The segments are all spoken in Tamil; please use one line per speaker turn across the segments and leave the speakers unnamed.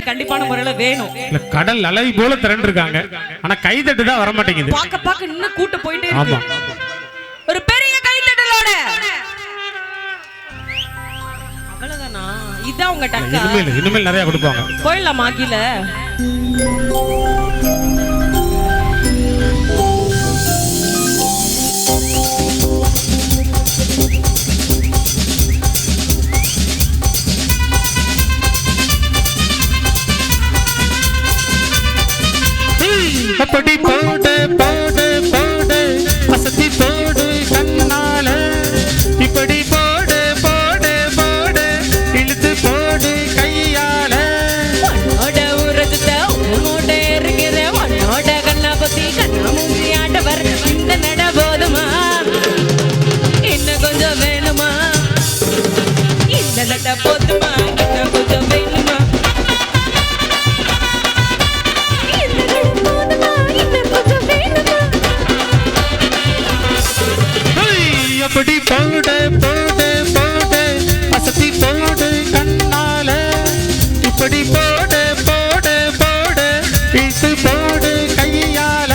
கண்டிப்பான முறையில வேணும்.
இல்ல கடல் அலை போல திரண்டு இருக்காங்க, ஆனா கைதட்டு தான் வர மாட்டேங்குது.
பாக்க இன்னும் கூட்ட போயிட்டே இருக்கு. ஒரு பெரிய கைதட்டலோட அவ்வளவுதானா? இதான் உங்க டக்கா?
இனிமேல் நிறைய கொடுப்பாங்க.
போயிடலாமா கீழே?
அப்படி போடு போடு போடு வசதி போடு கண்ணால, இப்படி போடு போடு போடு இழுத்து போடு கையால.
உன்னோட உரத்த உன்னோட இருக்கிற உன்னோட கண்ணா பத்தி கண்ணா மூஞ்சி ஆட்டவர் இந்த நட போதுமா? இன்னும் கொஞ்சம் வேணுமா? இந்த நட போதுமா? இன்னும் கொஞ்சம் வேணுமா?
அப்படி போடு போடு போடு வசதி போடு கண்ணால, இப்படி போடு போடு போடு இழுத்து போடு கையால.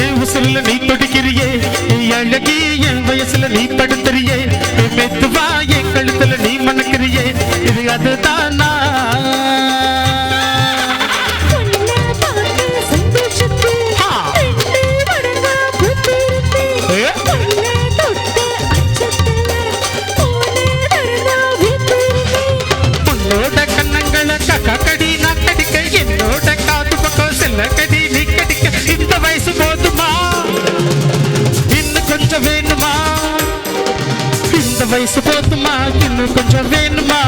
என் உசுல நீ படிக்கிறியே, அழகி என் வயசுல நீ படுத்துறியே, மெத்துவா என் கழுத்துல நீ மணக்கிறியே, இது அதுதானா? உன்னோட கண்ணங்களை கடி நான் கடிக்க, என்னோட காது பக்கம் செல்ல கடி நீ கடிக்க. இந்த வயசு போதுமா? இன்னும் கொஞ்சம் வேணுமா? இந்த வயசு போதுமா? இன்னும் கொஞ்சம் வேணுமா?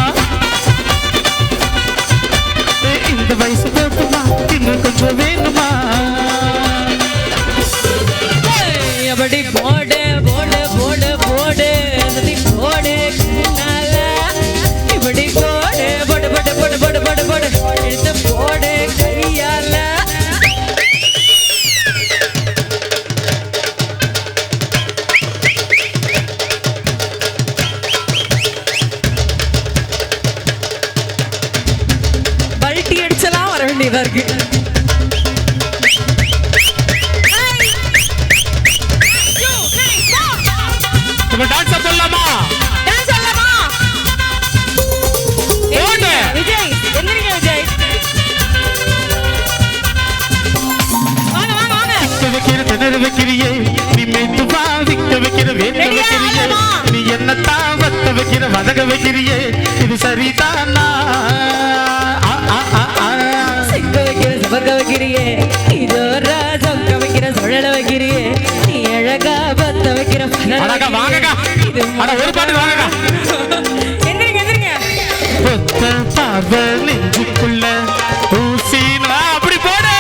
இந்த வயசு போதுமா? இன்னும் கொஞ்சம் வேணுமா?
அப்படி போடு போடு போடு போடு போடு கண்ணால, இப்படி போடு போடு போடு போடு போடு போடு போடு எடுத்து போடு கையால. பல்ட்டி அடிச்சலாம் வர வேண்டியதா இருக்கு.
டான்ஸ் சொல்லலாமா?
டான்ஸ் சொல்லலாமா? விஜய் எந்திரிங்க விஜய். வாங்க வாங்க வாங்க.
வைக்கிற திணறு வைக்கிறியே, நீ மெதுவா விக்க வைக்கிற வேக வைக்கிறியே, நீ என்னத்தான் வத்த வைக்கிற வதக வைக்கிறியே, இது சரிதானா?
சிக்க வைக்கிற சபக்க வைக்கிறியே, இதோ சொக்க வைக்கிற சுழல வைக்கிறியே, நீ அழகா பத்த வைக்கிற
அழகா வாங்கக்கா. அட ஒரு பாட்டு வாங்கக்கா.
எந்திரிங்க எந்திரிங்க.
ஒத்த பார்வை நெஞ்சுக்குள்ள ஊசினா அப்படி போடு.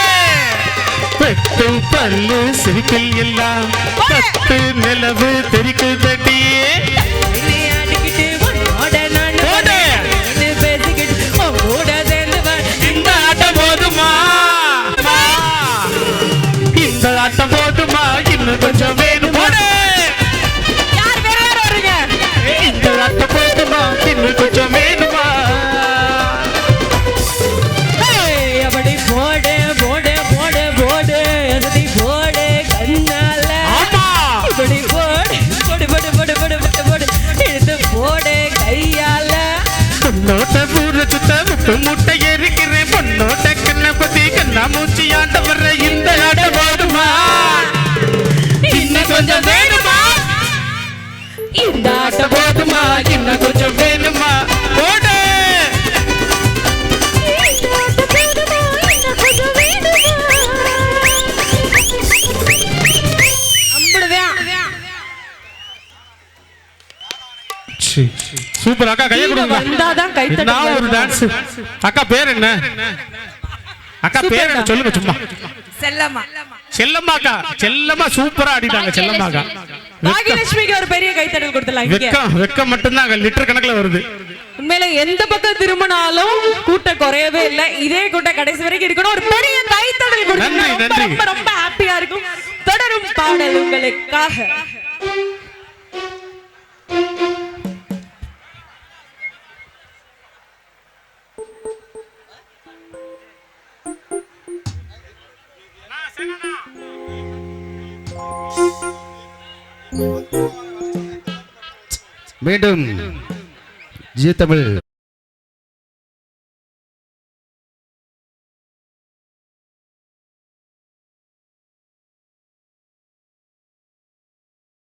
வெட்டு பல்லு சிரிப்பில் எல்லாம் பத்து நிலவு தெரிக்கு தட்டியே.
அடிக்கிட்டு உன்னோட நான் பேசிக்கிட்டு கூட சேர்ந்து
இந்த ஆட்டம் போதுமா? இந்த ஆட்டம் போதுமா? இன்னும் கொஞ்சம் வேணும் போடு.
யார் வேற யார் வருங்க?
இந்த ஆட்டம் போதுமா? இன்னும் கொஞ்சம் வேணுமா?
அப்படி போடு போடு போடு போடு எதி போடு கண்ணால, இப்படி போடு போடு போடு போடு போடு போடு போடு எடுத்து போடு கையால.
பொன்னோட்ட பூரத்துத்த முட்டு முட்டை எரிக்கிறேன், பொன்னோட்ட கண்ணை பத்தி கண்ணா மூச்சி ஆட்ட வர்ற இந்த ஆட்ட போதுமா? இன்னும் கொஞ்சம் வேணுமா? இந்த ஆட்ட போதுமா? இன்னும் கொஞ்சம் வேணுமா? போடு. சூப்பர் அக்கா, கையை
நீங்க
கொடுங்க.
வந்தாதான் கை
என்ன
தட்டல்
ஒரு
வரும்.
டான்ஸ். அக்கா பேர் என்ன? அக்கா பேர் என்ன சொல்லுங்க சும்மா.
செல்லம்மா.
செல்லம்மா அக்கா, செல்லம்மா சூப்பரா ஆடிட்டாங்க செல்லம்மா அக்கா.
பாகியலட்சுமிக்கு ஒரு பெரிய கைத்தட்டல் கொடுத்துடலாம் இங்க.
வெக்கம் மட்டும்தான் லிட்டர் கணக்குல வருது.
உண்மையில எந்த பக்கம் திரும்பினாலும் கூட்டம் குறையவே இல்ல. இதே கூட்டம் கடைசி வரைக்கும் இருக்கணும். ஒரு பெரிய கைத்தட்டல் கொடுத்தா
நன்றி.
ரொம்ப ரொம்ப ஹாப்பியா இருக்கும். தொடரும் பாடல் உங்களுக்காக.
மீண்டும் ஜி தமிழ்